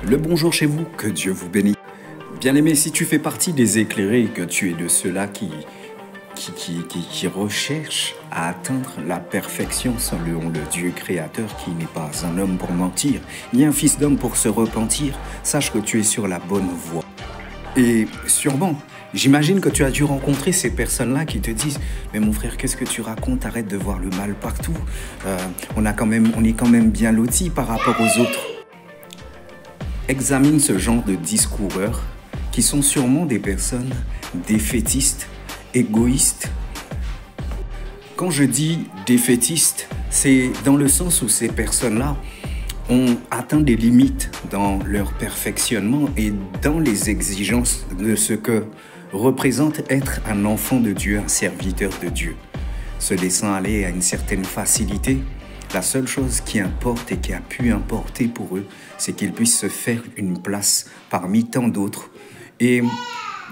Le bonjour chez vous, que Dieu vous bénisse. Bien-aimé, si tu fais partie des éclairés, que tu es de ceux-là qui recherchent à atteindre la perfection selon le Dieu créateur qui n'est pas un homme pour mentir, ni un fils d'homme pour se repentir, sache que tu es sur la bonne voie. Et sûrement, j'imagine que tu as dû rencontrer ces personnes-là qui te disent « Mais mon frère, qu'est-ce que tu racontes? Arrête de voir le mal partout. On est quand même bien lotis par rapport aux autres. » Examine ce genre de discoureurs qui sont sûrement des personnes défaitistes, égoïstes. Quand je dis défaitistes, c'est dans le sens où ces personnes-là ont atteint des limites dans leur perfectionnement et dans les exigences de ce que représente être un enfant de Dieu, un serviteur de Dieu. Se laissant aller à une certaine facilité, la seule chose qui importe et qui a pu importer pour eux, c'est qu'ils puissent se faire une place parmi tant d'autres et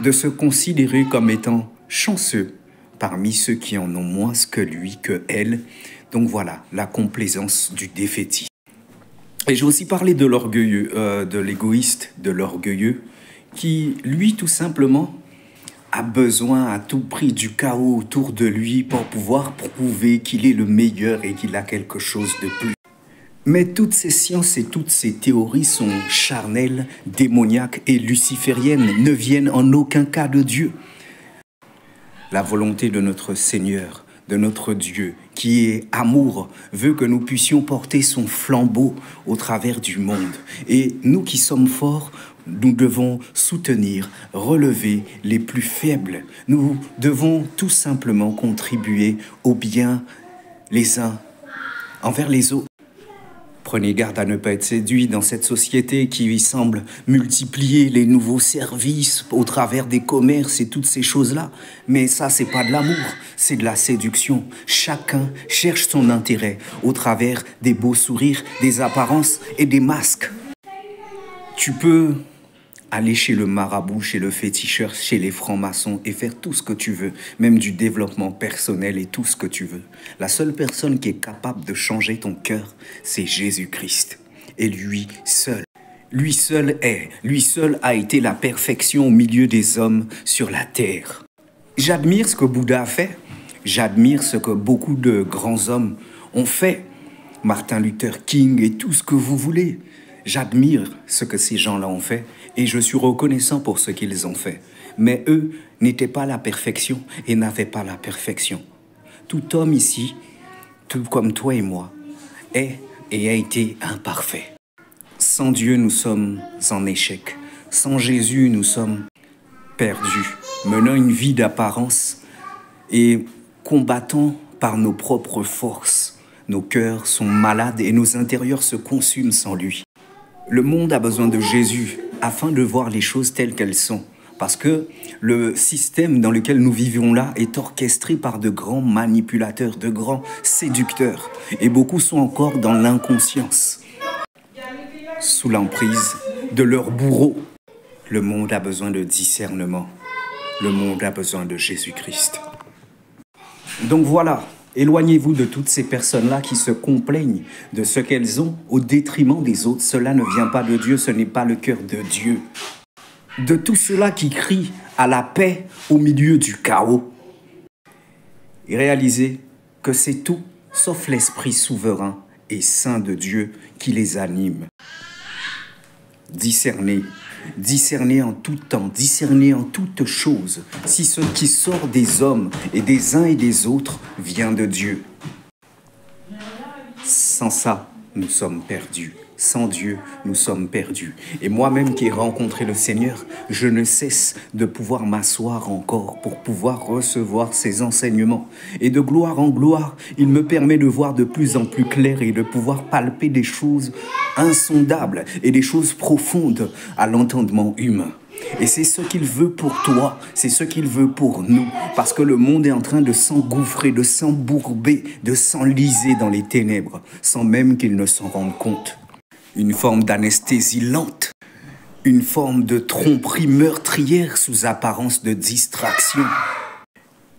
de se considérer comme étant chanceux parmi ceux qui en ont moins que lui, que elle. Donc voilà, la complaisance du défaitisme. Et j'ai aussi parlé de l'orgueilleux, de l'égoïste, de l'orgueilleux, qui, lui, tout simplement, a besoin à tout prix du chaos autour de lui pour pouvoir prouver qu'il est le meilleur et qu'il a quelque chose de plus. Mais toutes ces sciences et toutes ces théories sont charnelles, démoniaques et lucifériennes, ne viennent en aucun cas de Dieu. La volonté de notre Seigneur, de notre Dieu, qui est amour, veut que nous puissions porter son flambeau au travers du monde. Et nous qui sommes forts, nous devons soutenir, relever les plus faibles. Nous devons tout simplement contribuer au bien les uns envers les autres. Prenez garde à ne pas être séduit dans cette société qui semble multiplier les nouveaux services au travers des commerces et toutes ces choses-là. Mais ça, c'est pas de l'amour, c'est de la séduction. Chacun cherche son intérêt au travers des beaux sourires, des apparences et des masques. Tu peux aller chez le marabout, chez le féticheur, chez les francs-maçons et faire tout ce que tu veux, même du développement personnel et tout ce que tu veux. La seule personne qui est capable de changer ton cœur, c'est Jésus-Christ. Et lui seul. Lui seul a été la perfection au milieu des hommes sur la terre. J'admire ce que Bouddha a fait. J'admire ce que beaucoup de grands hommes ont fait. Martin Luther King et tout ce que vous voulez. J'admire ce que ces gens-là ont fait et je suis reconnaissant pour ce qu'ils ont fait. Mais eux n'étaient pas la perfection et n'avaient pas la perfection. Tout homme ici, tout comme toi et moi, est et a été imparfait. Sans Dieu, nous sommes en échec. Sans Jésus, nous sommes perdus, menant une vie d'apparence et combattant par nos propres forces. Nos cœurs sont malades et nos intérieurs se consument sans lui. Le monde a besoin de Jésus afin de voir les choses telles qu'elles sont. Parce que le système dans lequel nous vivons là est orchestré par de grands manipulateurs, de grands séducteurs. Et beaucoup sont encore dans l'inconscience, sous l'emprise de leurs bourreaux. Le monde a besoin de discernement. Le monde a besoin de Jésus-Christ. Donc voilà. Éloignez-vous de toutes ces personnes-là qui se complaignent de ce qu'elles ont au détriment des autres. Cela ne vient pas de Dieu, ce n'est pas le cœur de Dieu. De tous ceux-là qui crient à la paix au milieu du chaos. Et réalisez que c'est tout sauf l'esprit souverain et saint de Dieu qui les anime. Discernez. Discerner en tout temps, discerner en toutes choses, si ce qui sort des hommes et des uns et des autres vient de Dieu. Sans ça, nous sommes perdus. Sans Dieu, nous sommes perdus. Et moi-même qui ai rencontré le Seigneur, je ne cesse de pouvoir m'asseoir encore pour pouvoir recevoir ses enseignements. Et de gloire en gloire, il me permet de voir de plus en plus clair et de pouvoir palper des choses insondables et des choses profondes à l'entendement humain. Et c'est ce qu'il veut pour toi, c'est ce qu'il veut pour nous, parce que le monde est en train de s'engouffrer, de s'embourber, de s'enliser dans les ténèbres, sans même qu'il ne s'en rende compte. Une forme d'anesthésie lente, une forme de tromperie meurtrière sous apparence de distraction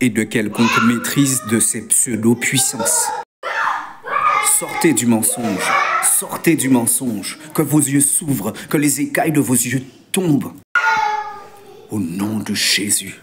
et de quelconque maîtrise de ces pseudo-puissances. Sortez du mensonge. Sortez du mensonge. Que vos yeux s'ouvrent, que les écailles de vos yeux tombent. Au nom de Jésus.